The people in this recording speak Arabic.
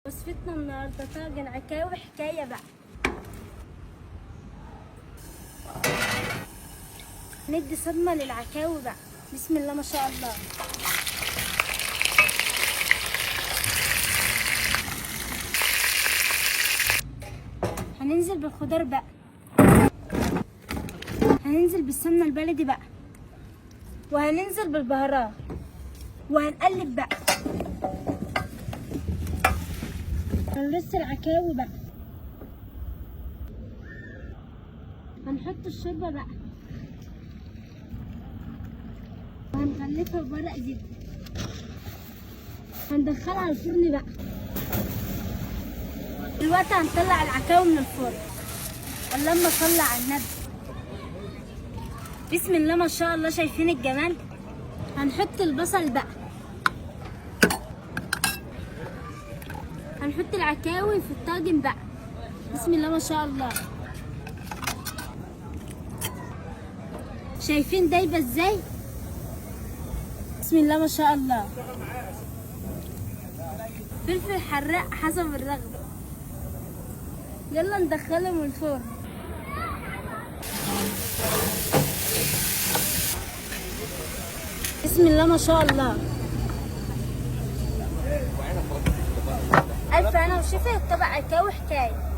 وصفتنا النهارده طاجن عكاوي حكايه بقى. ندي صدمه للعكاوي بقى. بسم الله ما شاء الله. هننزل بالخضار بقى، هننزل بالسمنه البلدي بقى، وهننزل بالبهارات وهنقلب بقى. هنرص العكاوي بقى، هنحط الشوربه بقى وهنغلفها بورق زبده. هندخلها الفرن بقى. دلوقتي هنطلع العكاوي من الفرن. اللهم صل على النبي. بسم الله ما شاء الله. شايفين الجمال؟ هنحط البصل بقى، هنحط العكاوي في الطاجن بقى. بسم الله ما شاء الله. شايفين دايبه ازاي؟ بسم الله ما شاء الله. فلفل حراق حسب الرغبه. يلا ندخلهم الفرن. بسم الله ما شاء الله. ألف هنا وشفا. طبق عكاوي حكاية.